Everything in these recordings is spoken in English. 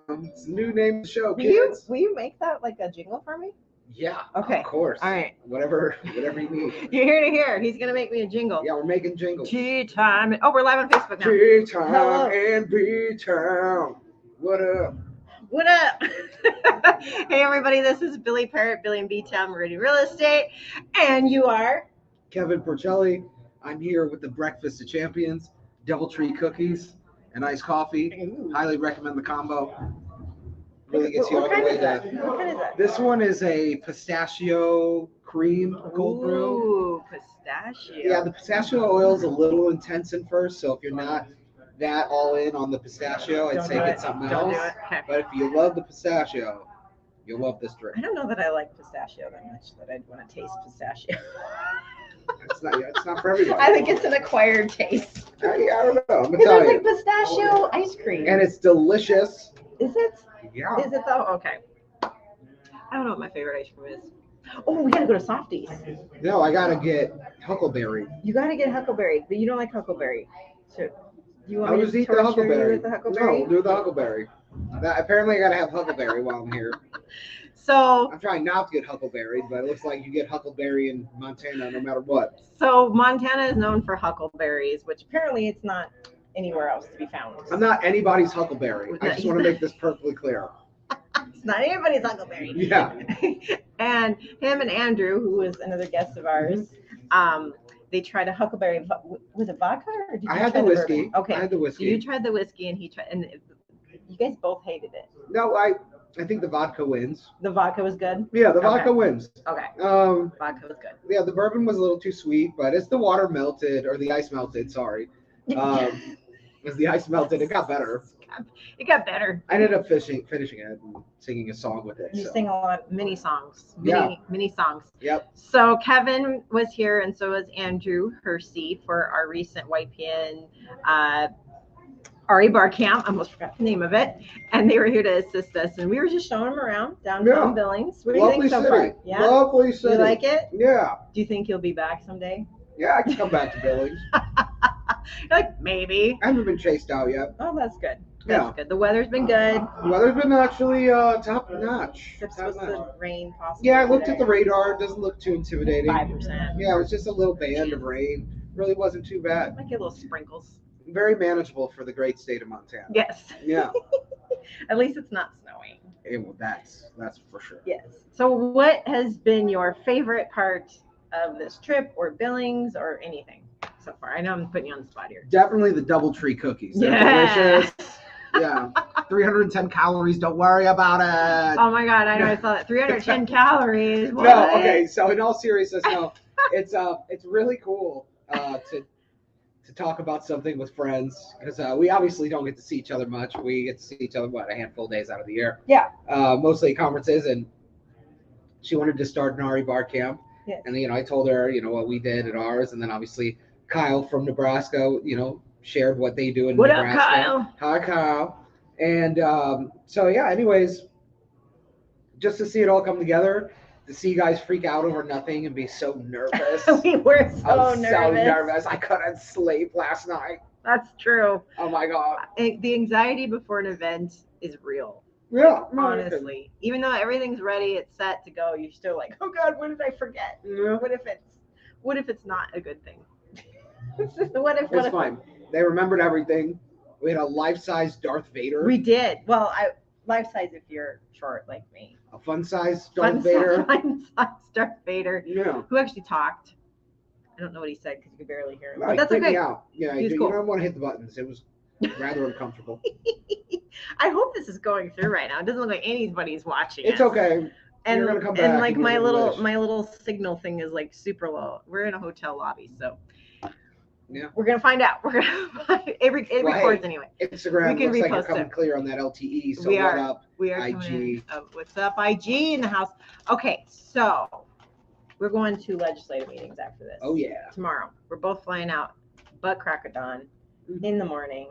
It's a new name of the show, Will you, kids. will you make that like a jingle for me? Yeah, Okay. of course. All right. Whatever you need. You're here to hear. He's going to make me a jingle. Yeah, we're making jingles. Tea time. Oh, we're live on Facebook now. Tea time Hello. and B-Town. What up? What up? Hey, everybody. This is Billy Parrott, Billy and B-Town Meridian Real Estate. And you are? Kevin Puricelli. I'm here with the Breakfast of Champions, DoubleTree cookies, and iced coffee. Ooh. Highly recommend the combo. Really gets you all What the kind way is that? to. What kind is that? This one is a pistachio cream cold brew. Ooh, pistachio. Yeah, the pistachio oil is a little intense at first, so if you're not that all in on the pistachio, I'd say get something Don't else. do it. Okay. But if you love the pistachio, you'll love this drink. I don't know that I like pistachio that much that I'd want to taste pistachio. It's not for everybody. I think it's an acquired taste. I don't know. I'm Because Italian. there's like pistachio ice cream. And it's delicious. Is it? Yeah. Is it though? Okay. I don't know what my favorite ice cream is. Oh, we gotta go to Softies. No, I gotta get Huckleberry. You gotta get Huckleberry, but you don't like Huckleberry. So, do you want I'll me just to eat the torture Huckleberry. you with the Huckleberry? No, do the Huckleberry. Apparently, I gotta have Huckleberry while I'm here. So I'm trying not to get Huckleberry, but it looks like you get Huckleberry in Montana no matter what. So Montana is known for huckleberries, which apparently it's not anywhere else to be found. I'm not anybody's Huckleberry. I just want to make this perfectly clear. It's not anybody's huckleberry. Yeah. And him and Andrew, who was another guest of ours, they tried a huckleberry. Was it vodka or did you I had try the whiskey. bourbon? Okay. I had the whiskey. So you tried the whiskey and he tried, and you guys both hated it. No, I think the vodka wins. The vodka was good. Yeah, the vodka wins. Okay. Vodka was good. Yeah, the bourbon was a little too sweet, but as the water melted, or the ice melted, sorry. As the ice melted, it got better. It got better. I ended up finishing it and singing a song with it. You so. sing a lot, mini songs. Mini songs. Yep. So Kevin was here, and so was Andrew Hersey for our recent YPN RE Bar Camp. I almost forgot the name of it. And they were here to assist us, and we were just showing them around downtown Billings. What do you think so far? Yeah. Lovely city. You like it? Yeah. Do you think you'll be back someday? Yeah, I can come back to Billings. Like maybe. I haven't been chased out yet. Oh, that's good. That's good. The weather's been good. The weather's been actually top notch. Except supposed to rain possibly. Yeah, I looked at the radar. It doesn't look too intimidating. 5%. Yeah, it was just a little band of rain. Really wasn't too bad. Like a little sprinkles. Very manageable for the great state of Montana. Yes. Yeah. At least it's not snowing. Well, that's for sure. Yes. So what has been your favorite part of this trip or Billings or anything so far? I know I'm putting you on the spot here. Definitely the DoubleTree cookies. They're delicious. Yeah. 310 calories. Don't worry about it. Oh my God. I know. I saw that. 310 calories. What? No. Okay. So in all seriousness, no, it's really cool to talk about something with friends because we obviously don't get to see each other much. We get to see each other a handful of days out of the year. Yeah. Mostly at conferences, and she wanted to start an RE bar camp. Yes. And I told her what we did at ours, and then obviously Kyle from Nebraska shared what they do in Nebraska. What up, Kyle? Hi, Kyle. And so yeah, anyways, just to see it all come together, to see you guys freak out over nothing and be so nervous. We were so nervous. I couldn't sleep last night. That's true. Oh my God. The anxiety before an event is real. Yeah. Honestly. Even though everything's ready, it's set to go, you're still like, oh God, what did I forget? Yeah. What if it's not a good thing? It's fine. They remembered everything. We had a life-size Darth Vader. We did. Well, life-size if you're short like me. A fun-size Darth Vader. Fun-size Darth Vader. Yeah. Who actually talked. I don't know what he said because you could barely hear him. But Like, that's okay. Out. Yeah, you cool. don't want to hit the buttons. It was rather uncomfortable. I hope this is going through right now. It doesn't look like anybody's watching. It's okay. And You're gonna come back and like my wish. little signal thing is like super low. We're in a hotel lobby, so yeah, we're gonna find out. We're gonna find it records anyway. Instagram We can looks like you're repost coming it. clear on that LTE. So We what are. up? We are IG. coming in. What's up, IG in the house? Okay, so we're going to legislative meetings after this. Oh yeah. Tomorrow. We're both flying out butt crack of dawn in the morning.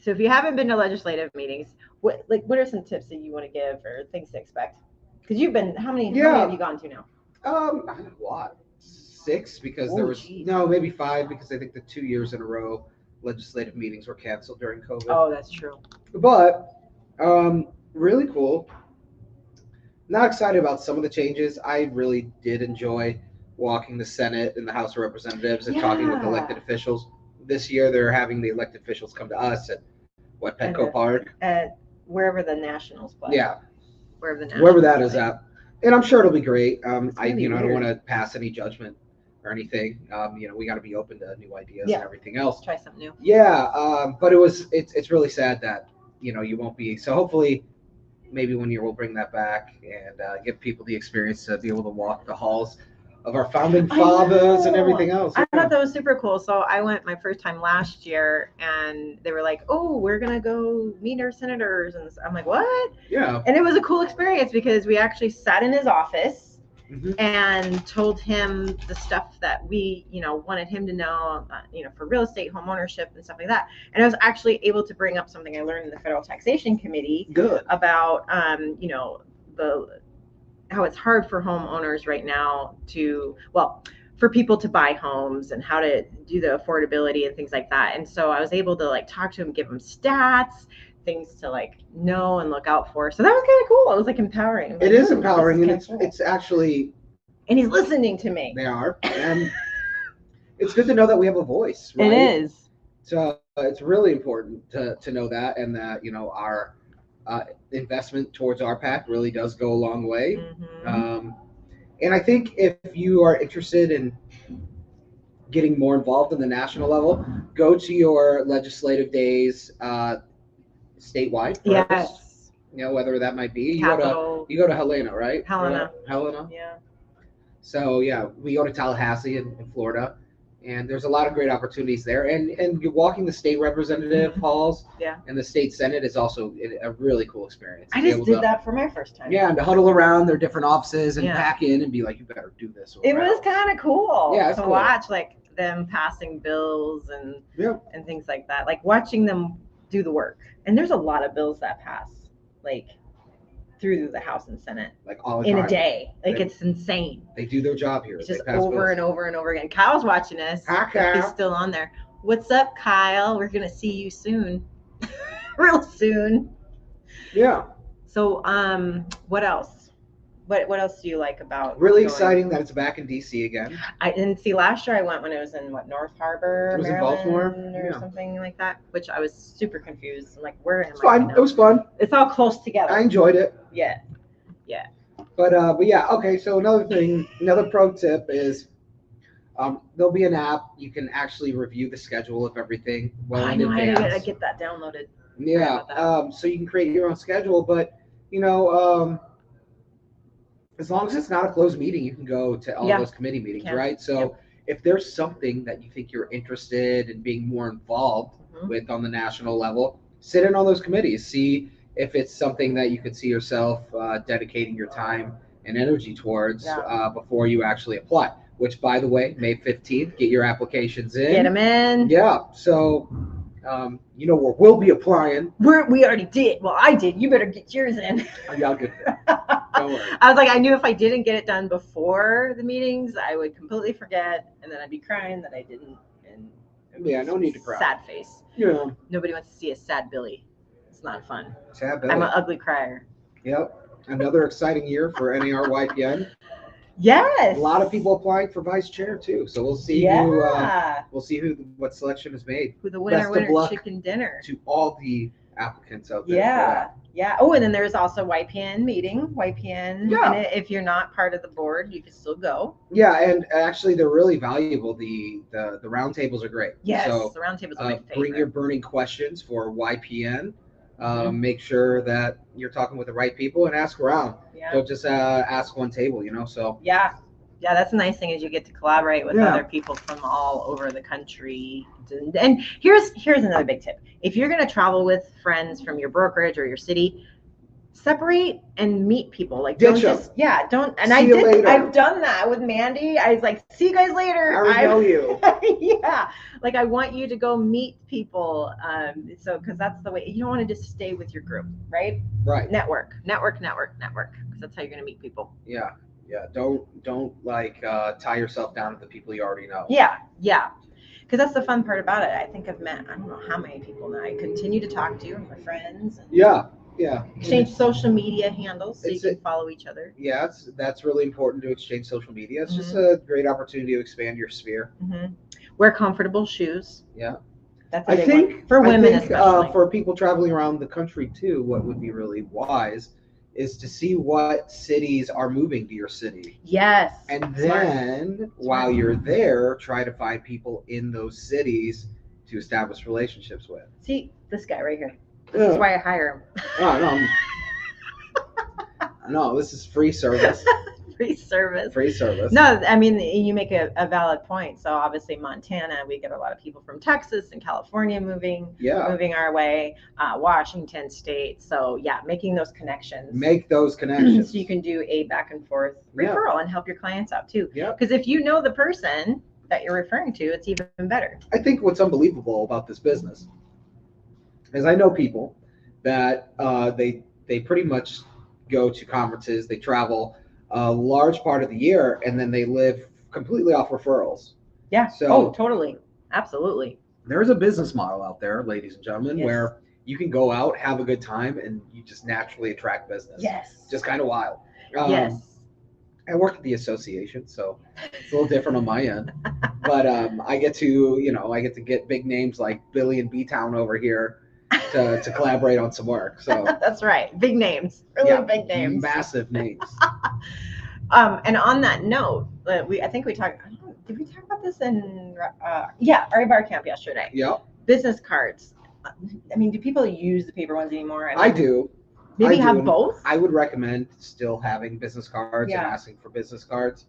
So if you haven't been to legislative meetings, what are some tips that you want to give or things to expect? Because you've been, how many have you gone to now? I don't know what. 6 because there was maybe 5 because I think the 2 years in a row legislative meetings were canceled during COVID. Oh, that's true. But really cool. Not excited about some of the changes. I really did enjoy walking the Senate and the House of Representatives and talking with elected officials. This year, they're having the elected officials come to us at Petco Park. At wherever the Nationals play. Yeah. Wherever that is at. And I'm sure it'll be great. I don't weird. want to pass any judgment or anything. We got to be open to new ideas and everything else. Try something new. Yeah. But it's really sad that, you won't be. So hopefully maybe one year we'll bring that back and give people the experience to be able to walk the halls of our founding fathers and everything else. I thought that was super cool. So I went my first time last year, and they were like, "Oh, we're gonna go meet our senators," and I'm like, "What?" Yeah. And it was a cool experience because we actually sat in his office and told him the stuff that we, wanted him to know, for real estate, home ownership, and stuff like that. And I was actually able to bring up something I learned in the Federal Taxation Committee about, how it's hard for homeowners right now for people to buy homes and how to do the affordability and things like that. And so I was able to talk to him, give him stats, things to know and look out for. So that was kind of cool. It was empowering. It is empowering, and it's actually. And he's listening to me. They are, and it's good to know that we have a voice. Right? It is. So it's really important to know that, and that our investment towards RPAC really does go a long way. And I think if you are interested in getting more involved in the national level, go to your legislative days statewide. Yes. Whether that might be. You go to Helena, right? Helena. Yeah. So we go to Tallahassee in Florida, and there's a lot of great opportunities there. And walking the state representative halls and the state senate is also a really cool experience. I just did that for my first time. Yeah, and to huddle around their different offices and pack in and be like, you better do this. It was kind of cool to watch them passing bills and things like that. Watching them do the work. And there's a lot of bills that pass through the House and Senate all the in time. A day. It's insane. They do their job here. It's just over and over and over again. Kyle's watching us. Hi, Kyle. He's still on there. What's up, Kyle? We're gonna see you soon. Real soon. Yeah. So what else? What else do you like about really exciting that it's back in DC again? I didn't see last year. I went when it was in North Harbor, it was Maryland, in Baltimore or something like that, which I was super confused. I'm like, where am I? It's fun. It was fun. It's all close together. I enjoyed it. Yeah. But okay. So another pro tip is there'll be an app you can actually review the schedule of everything I know. I gotta get that downloaded. Yeah. So you can create your own schedule, but as long as it's not a closed meeting, you can go to all those committee meetings, right? So if there's something that you think you're interested in being more involved with on the national level, sit in on those committees. See if it's something that you could see yourself dedicating your time and energy towards before you actually apply. Which, by the way, May 15th, get your applications in. Get them in. Yeah. So, we'll be applying. We already did. Well, I did. You better get yours in. Y'all good. Don't worry. I was like, I knew if I didn't get it done before the meetings, I would completely forget, and then I'd be crying that I didn't. And no need to cry. Sad face. Yeah. Nobody wants to see a sad Billy. It's not fun. Sad Billy. I'm an ugly crier. Yep. Another exciting year for NAR YPN. Yes. A lot of people applying for vice chair too. So we'll see what selection is made. Who the winner chicken dinner. To all the applicants out there. Yeah. Oh, and then there's also YPN meeting. YPN. Yeah. And if you're not part of the board, you can still go. Yeah, and actually they're really valuable. The roundtables are great. Yes, so, the roundtables are my favorite. Bring your burning questions for YPN. Make sure that you're talking with the right people and ask around. Yeah. Don't just ask one table, so. Yeah, that's the nice thing is you get to collaborate with other people from all over the country. And here's another big tip. If you're going to travel with friends from your brokerage or your city, separate and meet people. I've done that with Mandy. I was like, see you guys later. I know you. Yeah. I want you to go meet people. Because that's the way, you don't want to just stay with your group, right? Right. Network. Because that's how you're going to meet people. Yeah. Don't tie yourself down to the people you already know. Yeah. Because Because that's the fun part about it. I think I've met, I don't know how many people now I continue to talk to, and my friends. And Yeah. exchange social media handles so you It's can follow each other. Yeah, that's really important to exchange social media. It's just a great opportunity to expand your sphere. Wear comfortable shoes. Yeah. That's a big one. For women especially. For people traveling around the country too, what would be really wise is to see what cities are moving to your city. Yes. And then while you're there, try to find people in those cities to establish relationships with. See, this guy right here. This is why I hire him. Oh, no. No, this is free service. Free service. No, I mean, you make a valid point. So obviously Montana, we get a lot of people from Texas and California moving our way, Washington State. So yeah, making those connections. Make those connections. So you can do a back and forth referral and help your clients out too. Yeah. Because if you know the person that you're referring to, it's even better. I think what's unbelievable about this business is I know people that they pretty much go to conferences, they travel a large part of the year, and then they live completely off referrals. Yeah. So totally. Absolutely. There is a business model out there, ladies and gentlemen, where you can go out, have a good time, and you just naturally attract business. Yes. Just kind of wild. Yes. I work at the association, so it's a little different on my end. But I get to get big names like Billy and B-Town over here to collaborate on some work. So that's right. Big names. Really big names. Massive names. And on that note, I think we talked. Did we talk about this in RE Bar Camp yesterday? Yeah. Business cards. I mean, do people use the paper ones anymore? I do. Maybe have both. I would recommend still having business cards and asking for business cards.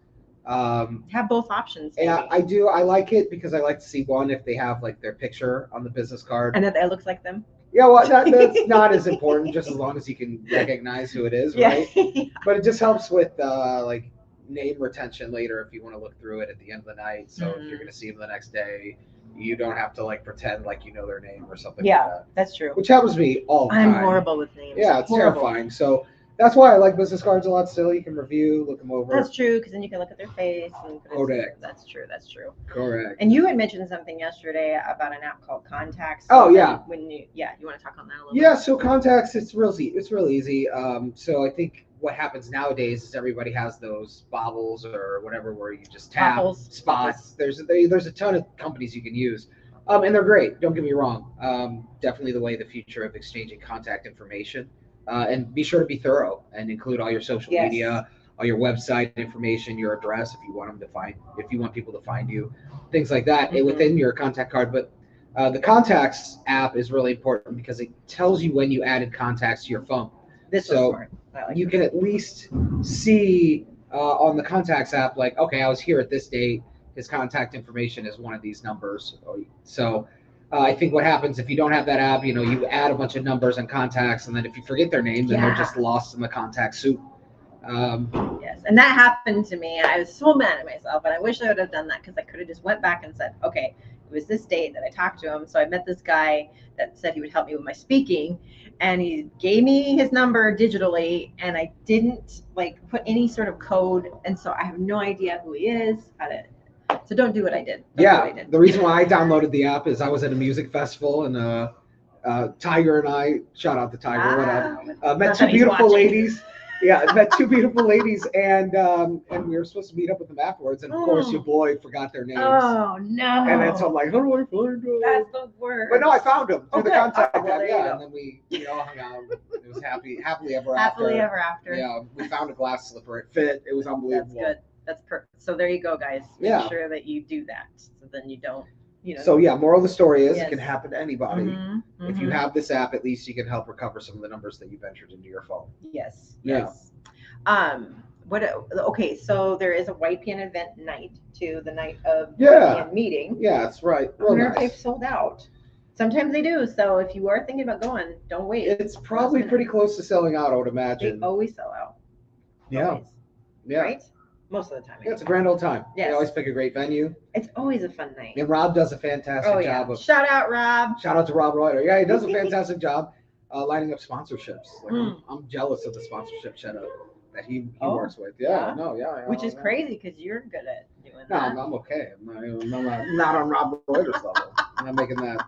Have both options. Maybe. Yeah, I do. I like it because I like to see one if they have like their picture on the business card. And that looks like them. Yeah, well, that's not as important, just as long as you can recognize who it is, right? Yeah. But it just helps with like name retention later if you want to look through it at the end of the night. So if you're going to see them the next day, you don't have to like pretend like you know their name or something like that. That's true. Which happens to me all the time. I'm horrible with names. Yeah, it's terrifying. So that's why I like business cards a lot still. You can review, look them over. That's true, because then you can look at their face. And Correct. That's true. Correct. And you had mentioned something yesterday about an app called Contacts. Oh, yeah. You want to talk on that a little bit? Yeah, so Contacts, it's real easy. So I think what happens nowadays is everybody has those bobbles or whatever where you just tap spots. There's a ton of companies you can use. And they're great. Don't get me wrong. Definitely the way the future of exchanging contact information. And be sure to be thorough and include all your social media, all your website information, your address if you want people to find you, things like that within your contact card. But the Contacts app is really important because it tells you when you added contacts to your phone. So you can at least see on the Contacts app, like, okay, I was here at this date. His contact information is one of these numbers. So I think what happens if you don't have that app, you add a bunch of numbers and contacts, and then if you forget their name, then they're just lost in the contact soup. Yes, and that happened to me. I was so mad at myself, and I wish I would have done that because I could have just went back and said, okay, it was this date that I talked to him. So I met this guy that said he would help me with my speaking, and he gave me his number digitally, and I didn't put any sort of code, and so I have no idea who he is. So don't do what I did. The reason why I downloaded the app is I was at a music festival, and Tiger and I, shout out to Tiger, met two beautiful ladies. Yeah, I met two beautiful ladies, and we were supposed to meet up with them afterwards, and of course your boy forgot their names. Oh no! And then so I'm like, how do I find them? That's the worst. But no, I found them through the contact app. Well, and then we all hung out. It was happily ever after. Happily ever after. Yeah, we found a glass slipper. It fit. It was unbelievable. That's good. That's perfect. So there you go, guys. Make sure that you do that, so then you don't. So moral of the story is it can happen to anybody. Mm-hmm. If you have this app, at least you can help recover some of the numbers that you've entered into your phone. Yes. Yeah. Okay, so there is a YPN event night too, the night of YPN meeting. Yeah, that's right. I wonder if they've sold out. Sometimes they do. So if you are thinking about going, don't wait. It's probably pretty close to selling out, I would imagine. They always sell out. Yeah. Always. Yeah. Right? Most of the time. Yeah, it's a grand old time. Yes. They always pick a great venue. It's always a fun night. And Rob does a fantastic job of. Shout out, Rob. Shout out to Rob Reuter. Yeah, he does a fantastic job lining up sponsorships. I'm jealous of the sponsorship setup that he works with. Which is crazy because you're good at doing doing No, that. I'm okay. I'm not on Rob Reuters level. I'm not making that.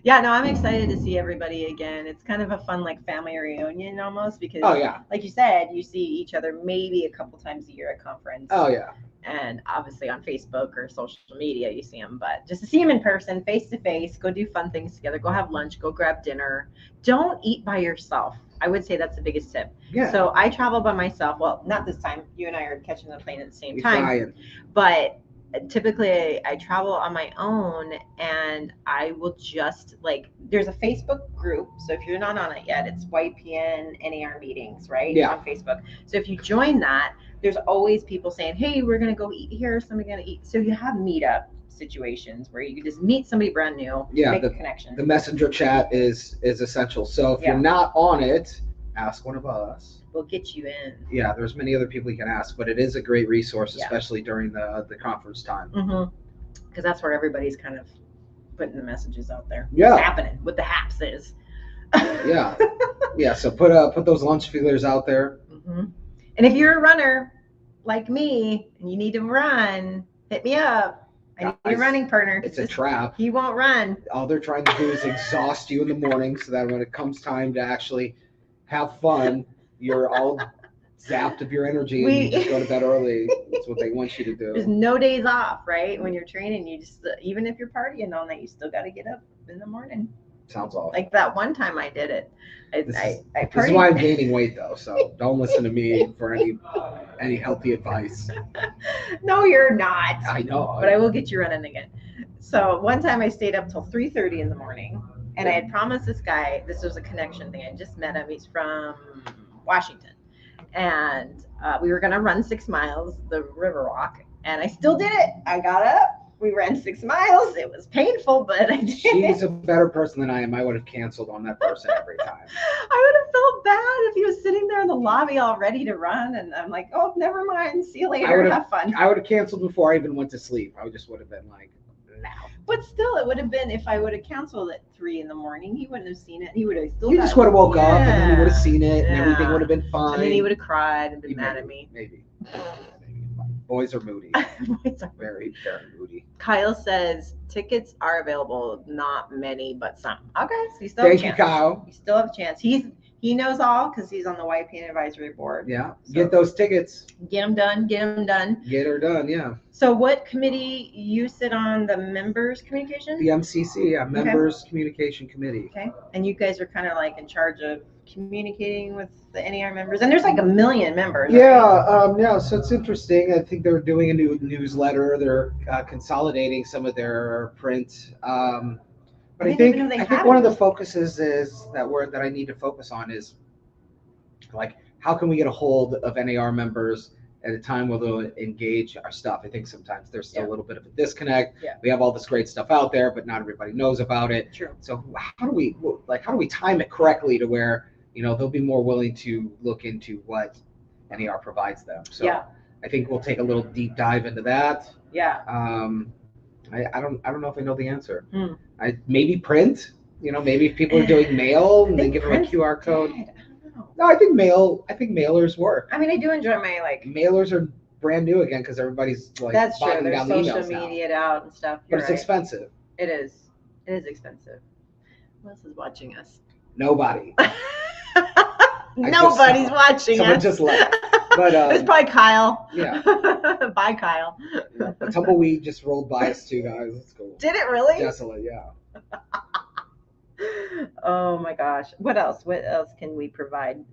Yeah, no, I'm excited to see everybody again. It's kind of a fun like family reunion almost because, Oh yeah. like you said, you see each other maybe a couple times a year at conference. Oh yeah. And obviously on Facebook or social media, you see them. But just to see them in person, face to face, go do fun things together, go have lunch, go grab dinner. Don't eat by yourself. I would say that's the biggest tip. Yeah. So I travel by myself. Well, not this time. You and I are catching the plane at the same You're time. trying. But typically I travel on my own and I will just like, there's a Facebook group. So if you're not on it yet, it's YPN NAR meetings, right? Yeah. On Facebook. So if you join that, there's always people saying, hey, we're going to go eat here. Somebody's going to eat. So you have meetup situations where you can just meet somebody brand new, make a connection. The messenger chat is essential. So if you're not on it, ask one of us. We'll get you in. Yeah, there's many other people you can ask, but it is a great resource, especially during the conference time. Because that's where everybody's kind of putting the messages out there. Yeah. What's happening, what the haps is. Yeah. Yeah, so put those lunch feelers out there. And if you're a runner like me and you need to run, hit me up. I need a running partner. It's a trap. He won't run. All they're trying to do is exhaust you in the morning so that when it comes time to actually have fun, you're all zapped of your energy and you just go to bed early. That's what they want you to do. There's no days off, right? When you're training, you just, even if you're partying all night, you still got to get up in the morning. Sounds awful. Like that one time I did it. This is why I'm gaining weight though, so don't listen to me for any healthy advice. No, you're not. I know. But I will get you running again. So one time I stayed up till 3:30 in the morning and I had promised this guy, this was a connection thing. I just met him. He's from Washington. And we were going to run 6 miles, the river walk. And I still did it. I got up. We ran 6 miles. It was painful, but I did. She's a better person than I am. I would have canceled on that person every time. I would have felt bad if he was sitting there in the lobby all ready to run. And I'm like, oh, never mind. See you later. Have fun. I would have canceled before I even went to sleep. I just would have been like, no. But still, it would have been, if I would have canceled at 3 in the morning, he wouldn't have seen it. He would have still. You just would have woke up and then he would have seen it and everything would have been fine. And then he would have cried and been mad at me. Maybe. Boys are moody. Boys are very, very moody. Kyle says tickets are available, not many, but some. Okay, so you still have a chance. Thank you, Kyle. You still have a chance. He knows all because he's on the YPN advisory board. Yeah, so get those tickets. Get them done. Get them done. Get her done. Yeah. So, what committee you sit on? The members communication. The MCC, members communication committee. Okay, and you guys are kind of like in charge of communicating with the NAR members, and there's like 1 million members. Yeah, yeah. So it's interesting. I think they're doing a new newsletter. They're consolidating some of their print. But I think one of the focuses is that I need to focus on is like how can we get a hold of NAR members at a time where they'll engage our stuff. I think sometimes there's still a little bit of a disconnect. Yeah. We have all this great stuff out there, but not everybody knows about it. True. So how do we time it correctly to where they'll be more willing to look into what NAR provides them. So I think we'll take a little deep dive into that. Yeah. I don't know if I know the answer. Maybe print. Maybe if people are doing mail and they give them a QR code. No, I think mailers work. I mean, I do enjoy my mailers are brand new again because everybody's like that's true. buying There's down social media out and stuff. But it's expensive. It is. It is expensive. Who else is watching us? Nobody. Nobody's watching someone us. Just left. But it's probably Kyle. Yeah. Bye, Kyle. Yeah. A tumbleweed just rolled by us too, guys. Let's go. Did it really? Desolate, yeah. Oh my gosh. What else? What else can we provide?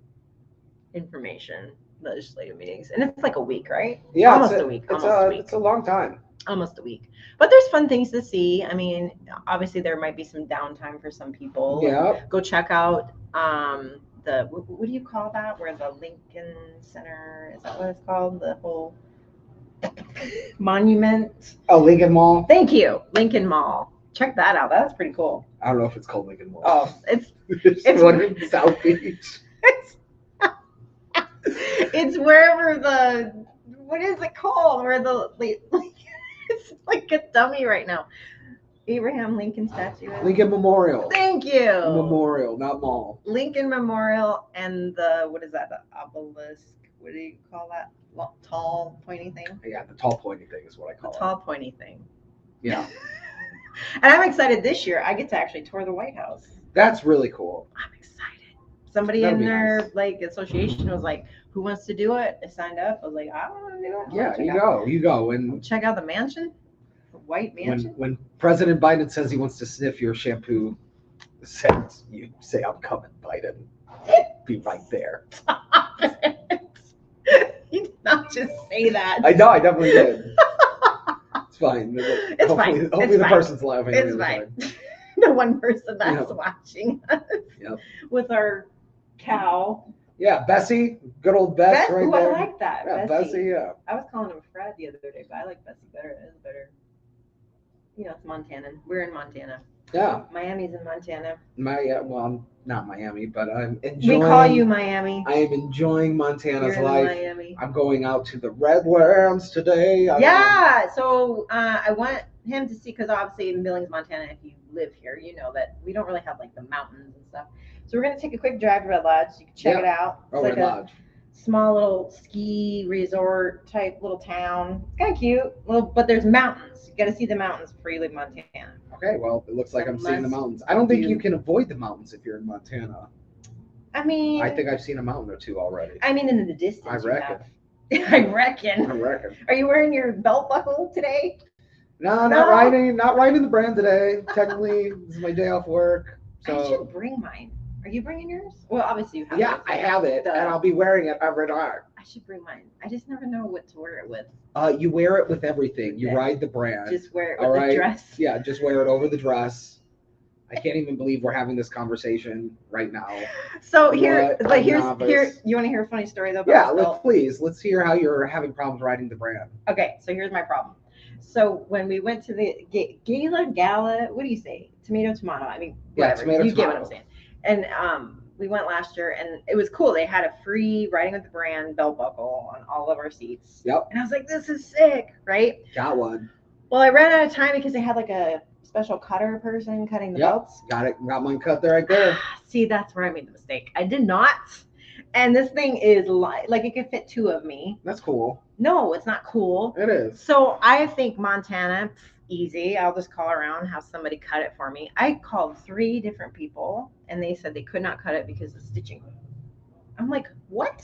Information, legislative meetings, and it's like a week, right? Yeah, almost a week. It's a long time. Almost a week. But there's fun things to see. I mean, obviously there might be some downtime for some people. Yeah. Go check out the what do you call that? Where the Lincoln Center, is that what it's called? The whole monument. Oh, Lincoln Mall. Thank you, Lincoln Mall. Check that out. That's pretty cool. I don't know if it's called Lincoln Mall. Oh, it's one in South Beach. It's wherever what is it called? Where it's like a dummy right now. Abraham Lincoln statue. Lincoln Memorial. Thank you. Memorial, not mall. Lincoln Memorial and what is that? The obelisk. what do you call that? Tall, pointy thing? Yeah, the tall pointy thing is what I call The it. tall, pointy thing. Yeah. And I'm excited this year. I get to actually tour the White House. That's really cool. I'm excited. Somebody That'll in be their nice. like association was like, "Who wants to do it?" I signed up. I was like, "I want to do it." Yeah, you go. And Check out the mansion, the White Mansion. when President Biden says he wants to sniff your shampoo scent, you say, "I'm coming, Biden." Be right there. He did not just say that. I know, I definitely did. It's fine. It's hopefully, fine. Hopefully It's the fine. person's laughing. It's fine. The one person that's Yeah. watching us Yep. with our cow. Yeah, Bessie, good old Bess right Ooh, there. I like that. Yeah, Bessie, yeah. I was calling him Fred the other day, but I like Bessie better. It is better. You know, it's Montana. We're in Montana. Yeah. Miami's in Montana. Well, I'm not Miami, but I'm enjoying. We call you Miami. I am enjoying Montana's You're in life. Miami. I'm going out to the Redlands today. Yeah. So I want him to see, because obviously in Billings, Montana, if you live here, you know that we don't really have like the mountains and stuff. So we're gonna take a quick drive to Red Lodge. You can check it out. It's like Red a Lodge. small little ski resort type little town. It's kind of cute. But there's mountains. You got to see the mountains before you leave Montana. Okay, well, it looks like I'm seeing the Must mountains. I don't think do. you can avoid the mountains if you're in Montana. I mean, I think I've seen a mountain or two already. in the distance. I reckon. I reckon. I reckon. Are you wearing your belt buckle today? No, not riding the brand today. Technically, this is my day off work. So I should bring mine. Are you bringing yours? Well, obviously you have yeah, it. I have it, and I'll be wearing it every day. I should bring mine. I just never know what to wear it with. You wear it with everything. You Okay. ride the brand. Just wear it All with the right? dress. Yeah, just wear it over the dress. I can't even believe we're having this conversation right now. So What here, a but here's novice. here. You want to hear a funny story though? About Yeah, this belt? let's hear how you're having problems riding the brand. Okay, so here's my problem. So when we went to the gala, what do you say? Tomato. I mean, Yeah, whatever. tomato, You get what tomato. I'm saying. And we went last year, and it was cool. They had a free riding with the brand belt buckle on all of our seats. Yep, And I was like, this is sick, right? got one. Well, I ran out of time because they had like a special cutter person cutting the Yep. belts. Got it. Got mine cut there right there. See, that's where I made the mistake. I did not. And this thing is like it could fit two of me. That's cool. No, it's not cool. It is. So I think Montana, easy. I'll just call around, have somebody cut it for me. I called 3 different people, and they said they could not cut it because of stitching. I'm like, what?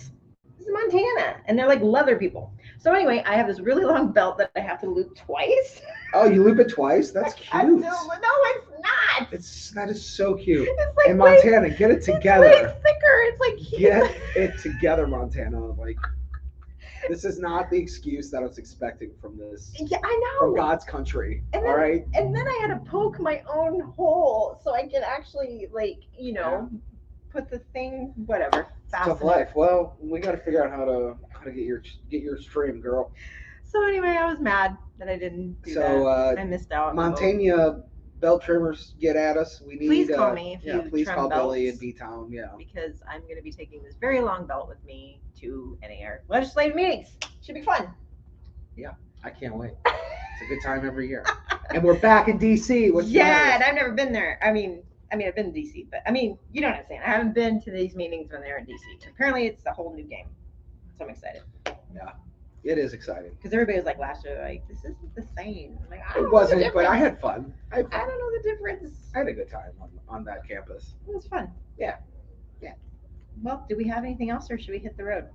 This is Montana. And they're like leather people. So anyway, I have this really long belt that I have to loop twice. Oh, you loop it twice? That's I cute. know, no, it's not. That is so cute. It's like In Montana, get it It's together. way thicker. It's like Get it together, Montana. Like, this is not the excuse that I was expecting from this. Yeah, I From know. God's country. And then, all right. And then I had to poke my own hole so I could actually, like, put the thing, whatever. Tough fasten it. life. Well, we got to figure out how to get your stream, girl. So anyway, I was mad that I didn't do So, that. I missed out. Montana belt trimmers, get at us. We need. Please call me if you please trim call Billy in belts. B-Town. Yeah. Because I'm going to be taking this very long belt with me to NAR legislative meetings. Should be fun. I can't wait. It's a good time every year. And we're back in DC. Which Yeah, matters. and I've never been there. I mean, I've been to DC, but you know what I'm saying. I haven't been to these meetings when they're in DC. Apparently, it's a whole new game. So I'm excited. It is exciting. Because everybody was like last year, like, this isn't the same. I'm like, I don't It know the wasn't, but I difference. had fun. I I don't know the difference. had a good time on that campus. It was fun. Yeah. Well, do we have anything else, or should we hit the road?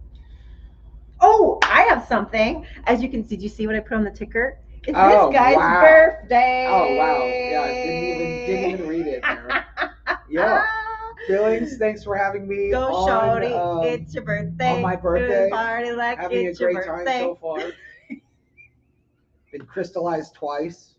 Oh, I have something. As you can see, did you see what I put on the ticker? It's Oh, this guy's wow. birthday. Oh wow! Yeah, I didn't even read it. There. Yeah, Billings, thanks for having me. Go, on, shorty. It's your birthday. on my birthday. Party like having it's a your great time birthday. so far. Been crystallized twice.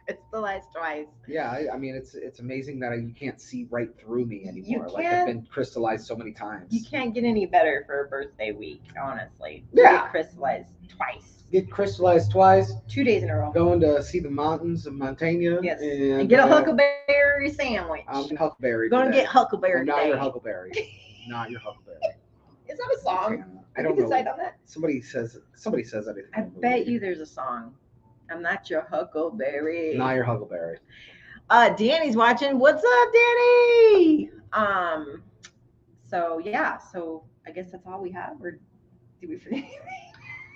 Crystallized twice. Yeah, I mean it's amazing that you can't see right through me anymore. You Like I've can't. been crystallized so many times. You can't get any better for a birthday week, honestly. Yeah. Get crystallized twice. Get crystallized twice. 2 days in a row. Going to see the mountains of Montana. Yes. And, And get a huckleberry sandwich. I'm Huckleberry. Gonna today. get huckleberry I'm not today. your Huckleberry. Not your Huckleberry. Is that a song? I You don't can know. decide on that. Somebody says anything. I bet you there's a song. I'm not your huckleberry. Not your Huckleberry. Danny's watching. What's up, Danny? So yeah, so I guess that's all we have, or do we forget anything?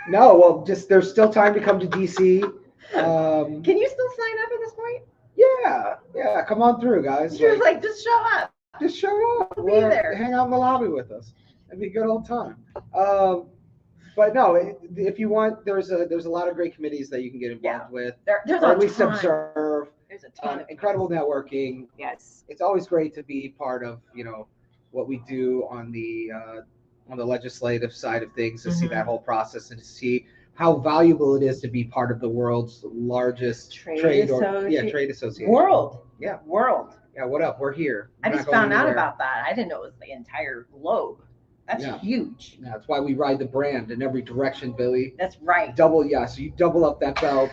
No, well, just there's still time to come to DC. Can you still sign up at this point? Yeah, come on through, guys. She was like, just show up. Just show up. We'll be there. Hang out in the lobby with us. It'd be a good old time. But no, if you want, there's a lot of great committees that you can get involved with, There's or a at least ton. observe. There's a ton of Incredible networking. Yes. It's always great to be part of, what we do on the legislative side of things, to see that whole process and to see how valuable it is to be part of the world's largest trade association. World. Yeah. World. Yeah, what up? We're here. I just found out about that. I didn't know it was the entire globe. That's huge. Yeah, that's why we ride the brand in every direction, Billy. That's right. So you double up that belt.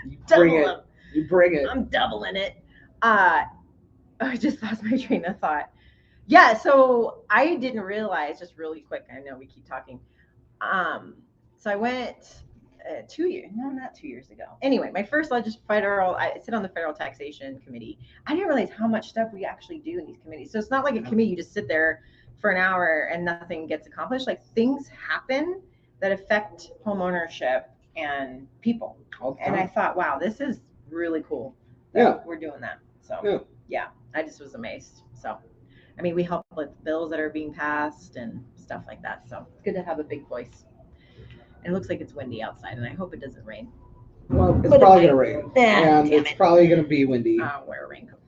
You bring it. I'm doubling it. I just lost my train of thought. Yeah, so I didn't realize, just really quick, I know we keep talking. So I went 2 years, no, not 2 years ago. Anyway, my first I sit on the federal taxation committee. I didn't realize how much stuff we actually do in these committees. So it's not like a committee, you just sit there for an hour and nothing gets accomplished. Like, things happen that affect home ownership and people. And I thought, wow, this is really cool that we're doing that. So yeah, I just was amazed. So, I mean, we help with bills that are being passed and stuff like that. So it's good to have a big voice. And it looks like it's windy outside, and I hope it doesn't rain. Well, it's probably going to rain. And it's probably going to be windy. I'll wear a raincoat.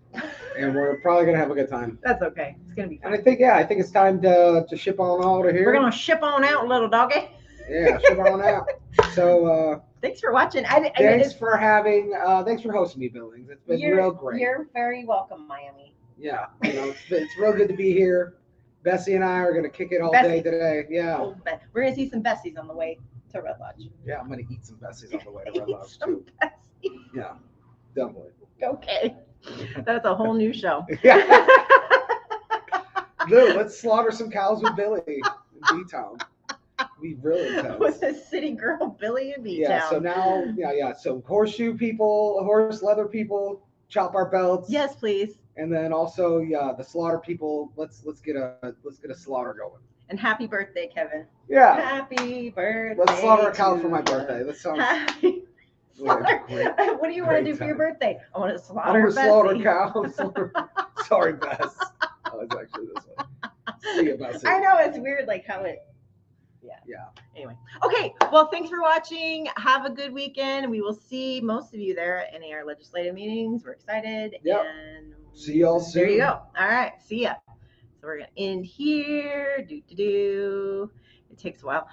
And we're probably going to have a good time. That's okay. It's going to be fun. And I think it's time to ship on out of here. We're going to ship on out, little doggy. Yeah, ship on out. So, thanks for watching. Thanks for hosting me, Billings. It's been real great. You're very welcome, Miami. Yeah, it's real good to be here. Bessie and I are going to kick it all day today. Yeah. We're going to see some Bessies on the way to Red Lodge. Yeah, I'm going to eat some Bessies on the way to Red Lodge, too. Yeah, definitely. Okay. That's a whole new show. Yeah. Dude, let's slaughter some cows with Billy in B-Town. We really can. With a city girl, Billy in B-Town. Yeah, so now, so horseshoe people, horse leather people, chop our belts. Yes, please. And then also, the slaughter people. Let's get a slaughter going. And happy birthday, Kevin. Yeah. Happy birthday. Let's slaughter a cow for my birthday. That sounds. What do you want to do for your birthday? I want to slaughter. I want to slaughter cows. Sorry, Bess. I was actually this way. See you, Bessie. I know, it's weird, like how it. Yeah. Anyway. Okay. Well, thanks for watching. Have a good weekend. We will see most of you there at NAR Legislative meetings. We're excited. Yep. And see y'all soon. There you go. All right. See ya. So we're going to end here. It takes a while.